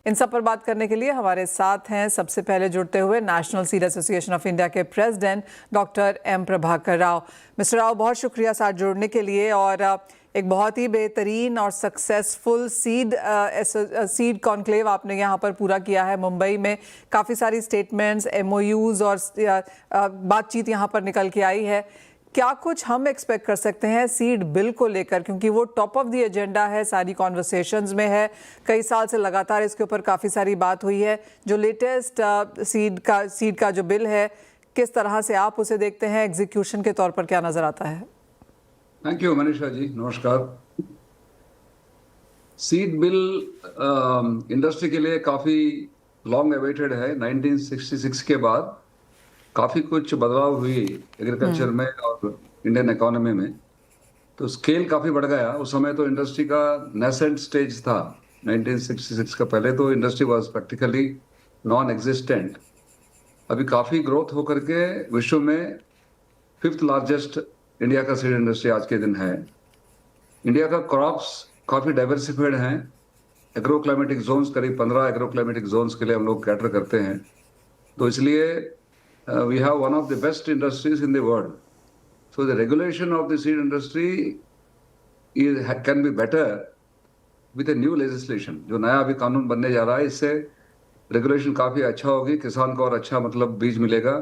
इन सब पर बात करने के लिए हमारे साथ हैं सबसे पहले जुड़ते हुए national seed association of India के president doctor M Prabhakar Rao. Mister Rao, बहुत शुक्रिया साथ जुड़ने के लिए। और एक बहुत ही बेहतरीन और सक्सेसफुल सीड कॉन्क्लेव आपने यहाँ पर पूरा किया है मुंबई में। काफ़ी सारी स्टेटमेंट्स, MOUs और बातचीत यहाँ पर निकल के आई है। क्या कुछ हम एक्सपेक्ट कर सकते हैं सीड बिल को लेकर, क्योंकि वो टॉप ऑफ द एजेंडा है, सारी कॉन्वर्सेशंस में है, कई साल से लगातार इसके ऊपर काफ़ी सारी बात हुई है। जो लेटेस्ट सीड का जो बिल है, किस तरह से आप उसे देखते हैं, एग्जीक्यूशन के तौर पर क्या नज़र आता है? थैंक यू मनीषा जी, नमस्कार। सीड बिल इंडस्ट्री के लिए काफ़ी लॉन्ग अवेटेड है। 1966 के बाद काफ़ी कुछ बदलाव हुई एग्रीकल्चर में और इंडियन इकोनॉमी में, तो स्केल काफ़ी बढ़ गया। उस समय तो इंडस्ट्री का नेसेंट स्टेज था। 1966 का पहले तो industry was practically non existent. अभी काफ़ी ग्रोथ होकर के विश्व में 5th लार्जेस्ट इंडिया का सीड इंडस्ट्री आज के दिन है। इंडिया का क्रॉप्स काफ़ी डाइवर्सिफाइड हैं। एग्रो क्लाइमेटिक जोन्स, करीब 15 एग्रो क्लाइमेटिक जोन्स के लिए हम लोग कैटर करते हैं। तो इसलिए we have one of the best industries in the world. So the regulation of the seed industry can be better with a new legislation. जो नया अभी कानून बनने जा रहा है, इससे रेगुलेशन काफ़ी अच्छा होगी। किसान को और अच्छा मतलब बीज मिलेगा,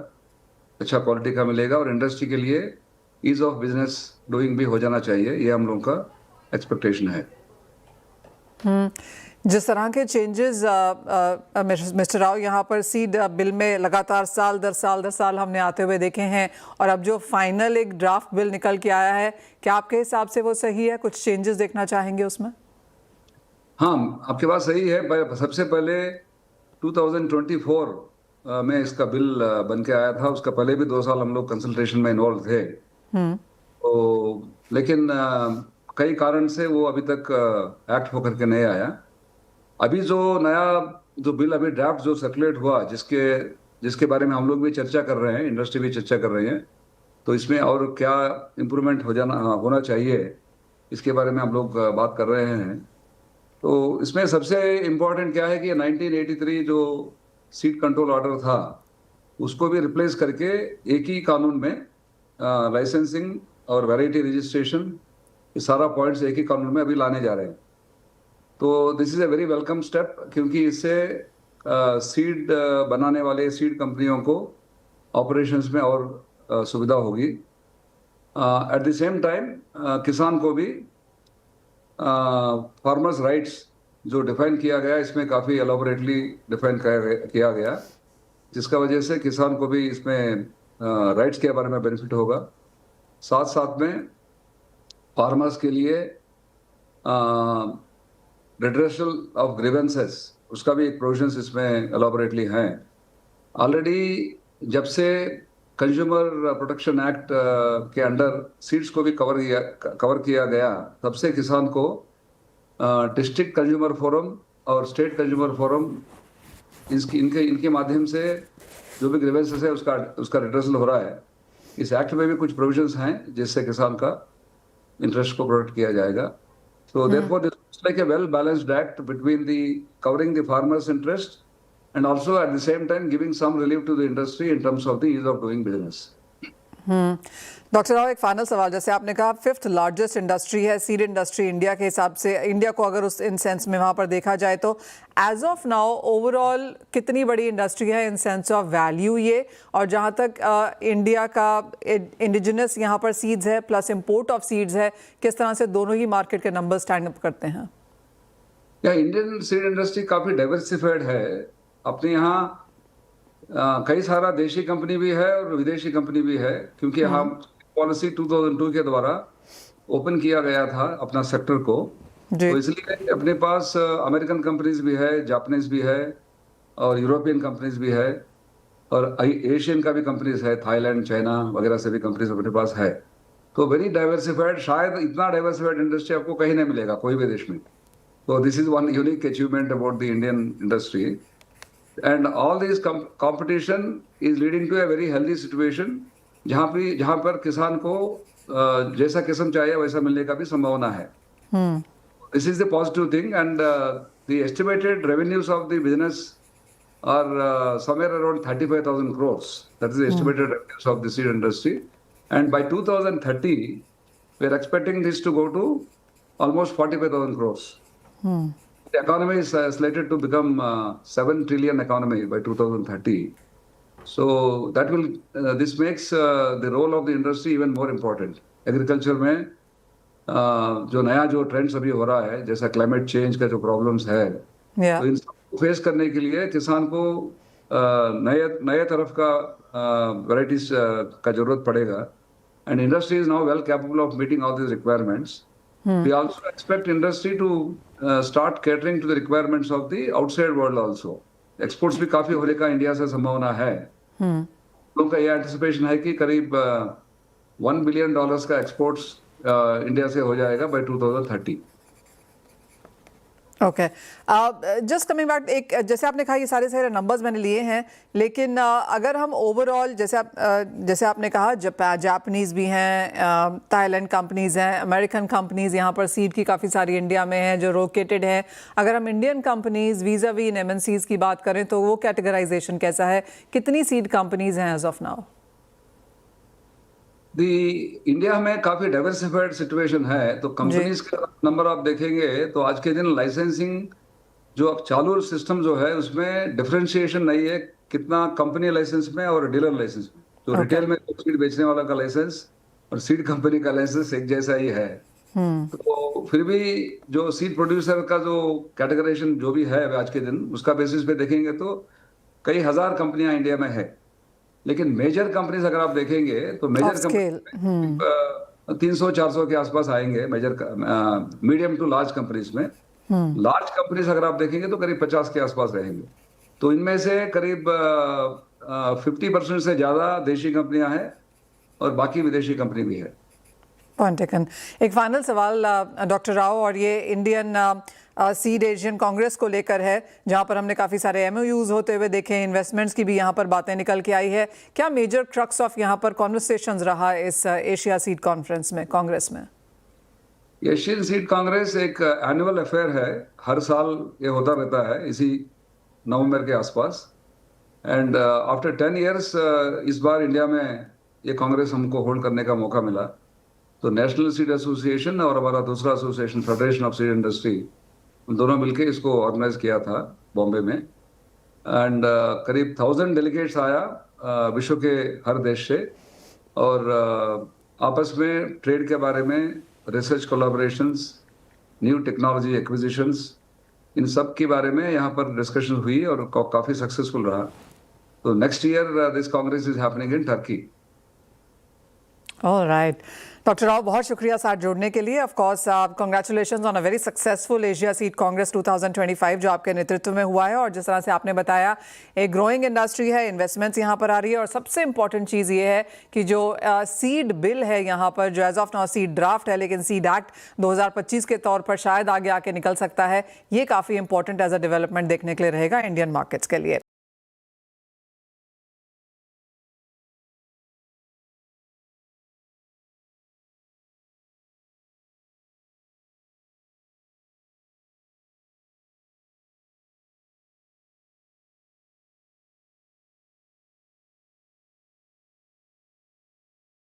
अच्छा क्वालिटी का मिलेगा, और इंडस्ट्री के लिए ईज ऑफ बिजनेस डूइंग भी हो जाना चाहिए। ये हम लोगों का एक्सपेक्टेशन है। जिस तरह के चेंजेस मिस्टर राव यहाँ पर सीड बिल में लगातार साल दर साल हमने आते हुए देखे हैं, और अब जो फाइनल एक ड्राफ्ट बिल निकल के आया है, क्या आपके हिसाब से वो सही है? कुछ चेंजेस देखना चाहेंगे उसमें? हाँ, आपकी बात सही है। सबसे पहले 2024 में इसका बिल बन के आया था। उसका पहले भी 2 साल हम लोग कंसल्टेशन में इन्वॉल्व थे। तो लेकिन कई कारण से वो अभी तक एक्ट होकर के नहीं आया। अभी जो नया बिल अभी ड्राफ्ट जो सर्कुलेट हुआ, जिसके बारे में हम लोग भी चर्चा कर रहे हैं, इंडस्ट्री भी चर्चा कर रही है, तो इसमें और क्या इम्प्रूवमेंट होना चाहिए, इसके बारे में हम लोग बात कर रहे हैं। तो इसमें सबसे इम्पोर्टेंट क्या है कि 1983 जो सीड कंट्रोल ऑर्डर था, उसको भी रिप्लेस करके एक ही कानून में लाइसेंसिंग और वैरायटी रजिस्ट्रेशन, ये सारा पॉइंट्स एक ही कानून में अभी लाने जा रहे हैं। तो this is a very welcome step, क्योंकि इससे सीड बनाने वाले सीड कंपनियों को ऑपरेशंस में और सुविधा होगी। एट द सेम टाइम किसान को भी फार्मर्स राइट्स जो डिफाइन किया गया, इसमें काफ़ी एलॉबरेटली डिफाइन किया गया, जिसका वजह से किसान को भी इसमें राइट्स के बारे में बेनिफिट होगा। साथ साथ में फार्मर्स के लिए रिड्रेसल ऑफ ग्रीवेंसेस, उसका भी एक प्रोविजंस इसमें एलॉबरेटली हैं। ऑलरेडी जब से कंज्यूमर प्रोटेक्शन एक्ट के अंडर सीड्स को भी कवर किया गया, तब से किसान को डिस्ट्रिक्ट कंज्यूमर फोरम और स्टेट कंज्यूमर फोरम, इनके माध्यम से जो भी ग्रीवेंसेस है उसका रिड्रेसल हो रहा है। इस एक्ट में भी कुछ प्रोविजंस हैं जिससे किसान का इंटरेस्ट को प्रोटेक्ट किया जाएगा। So therefore, this is like a well-balanced act between covering the farmers' interest and also at the same time giving some relief to the industry in terms of the ease of doing business. Doctor Rao, एक final सवाल। जैसे आपने कहा 5th largest industry है seed industry India के हिसाब से, India को अगर उस इन सेंस में वहाँ पर देखा जाए, तो एज ऑफ नाउ ओवरऑल कितनी बड़ी इंडस्ट्री है इन सेंस ऑफ वैल्यू ये? और जहाँ तक इंडिया का इंडिजिनस यहाँ पर सीड्स है प्लस इम्पोर्ट ऑफ सीड्स है, किस तरह से दोनों ही मार्केट के नंबर स्टैंड अप करते हैं? इंडियन सीड इंडस्ट्री काफ़ी डाइवर्सिफाइड है। अपने यहाँ कई सारा देशी कंपनी भी है और विदेशी कंपनी भी है, क्योंकि हम पॉलिसी 2002 के द्वारा ओपन किया गया था अपना सेक्टर को। तो इसलिए अपने पास अमेरिकन कंपनीज भी है, जापानीज भी है, और यूरोपियन कंपनीज भी है, और एशियन का भी कंपनीज है, थाईलैंड, चाइना वगैरह से भी कंपनीज अपने पास है। तो वेरी डाइवर्सिफाइड, शायद इतना डाइवर्सिफाइड इंडस्ट्री आपको कहीं नहीं मिलेगा कोई भी देश में। तो this is one unique achievement about the Indian industry, and all this competition is leading to a very healthy situation, जहाँ पर किसान को जैसा किस्म चाहिए वैसा मिलने का भी संभावना है। This is the positive thing, and the estimated revenues of the business are somewhere around 35,000 crores. That is the estimated revenues of the seed industry. And by 2030, we are expecting this to go to almost 45,000 crores. The economy is slated to become 7 trillion economy by 2030. So that will this makes the role of the industry even more important. Agriculture में जो नया जो trends अभी हो रहा है, जैसा climate change का जो प्रॉब्लम्स है, तो इन सबको फेस करने के लिए किसान को नए तरफ का वैरायटीज का जरूरत पड़ेगा. And industry is now well capable of meeting all this requirements. We also expect industry to start catering to the requirements of the outside world also. Exports भी काफी होने का इंडिया से संभावना है. लोगों का ये एंटिसिपेशन है कि करीब $1 बिलियन का एक्सपोर्ट्स इंडिया से हो जाएगा by 2030. Okay, just coming back, एक जैसे आपने कहा ये सारे नंबर्स मैंने लिए हैं, लेकिन अगर हम ओवरऑल जैसे आपने कहा जापानीज़ भी हैं, थाईलैंड कंपनीज़ हैं, अमेरिकन कंपनीज़ यहाँ पर सीड की काफ़ी सारी इंडिया में हैं जो लोकेटेड हैं. अगर हम इंडियन कंपनीज़ वीज़ा-वी इन MNCs की बात करें तो वो कैटेगराइजेशन कैसा है? कितनी सीड कंपनीज़ हैं एज ऑफ नाउ? इंडिया में काफी डाइवर्सिफाइड सिचुएशन है. तो कंपनीज का नंबर आप देखेंगे तो आज के दिन लाइसेंसिंग जो अब चालू सिस्टम जो है उसमें डिफरेंशिएशन नहीं है कितना कंपनी लाइसेंस में और डीलर लाइसेंस में. तो रिटेल में सीड बेचने वाला का लाइसेंस और सीड कंपनी का लाइसेंस एक जैसा ही है. तो फिर भी जो सीड प्रोड्यूसर का जो कैटेगराइजेशन जो भी है आज के दिन उसका बेसिस पे देखेंगे तो कई हजार कंपनियां इंडिया में है. लेकिन मेजर कंपनीज अगर आप देखेंगे तो मेजर कंपनी 300-400 के आसपास आएंगे major medium to large companies में. लार्ज कंपनीज अगर आप देखेंगे तो करीब 50 के आसपास रहेंगे. तो इनमें से करीब 50% से ज्यादा देशी कंपनियां हैं और बाकी विदेशी कंपनी भी है. Point taken. एक फाइनल सवाल डॉक्टर राव, और ये इंडियन सीड एशियन कांग्रेस को लेकर है जहां पर हमने काफ़ी सारे MOUs होते हुए देखे, इन्वेस्टमेंट्स की भी यहां पर बातें निकल के आई है. क्या मेजर क्रक्स ऑफ यहां पर कॉन्वर्सेशंस रहा इस एशिया सीड कॉन्फ्रेंस में, कांग्रेस में? एशियन सीड कांग्रेस एक एनुअल अफेयर है. हर साल ये होता रहता है इसी नवंबर के आसपास. एंड आफ्टर 10 years इस बार इंडिया में ये कांग्रेस हमको होल्ड करने का मौका मिला. तो नेशनल सीड एसोसिएशन और हमारा दूसरा association federation of seed industry, उन दोनों मिलकर इसको ऑर्गेनाइज किया था बॉम्बे में. एंड करीब 1000 डेलीगेट्स आया विश्व के हर देश से. और आपस में ट्रेड के बारे में, research collaborations, new technology acquisitions, इन सब के बारे में यहाँ पर डिस्कशन हुई और काफ़ी सक्सेसफुल रहा. तो next year this Congress is happening in Turkey. Alright doctor Rao, बहुत शुक्रिया साथ जुड़ने के लिए. Of course congratulations on a very successful Asia seed Congress 2025 जो आपके नेतृत्व में हुआ है. और जिस तरह से आपने बताया, एक ग्रोइंग इंडस्ट्री है, इन्वेस्टमेंट्स यहाँ पर आ रही है. और सबसे इंपॉर्टेंट चीज़ ये है कि जो सीड बिल है यहाँ पर, जो as of now seed draft है लेकिन सीड एक्ट 2025 के तौर पर शायद आगे आके निकल सकता है, ये काफ़ी इंपॉर्टेंट एज अ डेवलपमेंट देखने के लिए रहेगा इंडियन मार्केट्स के लिए.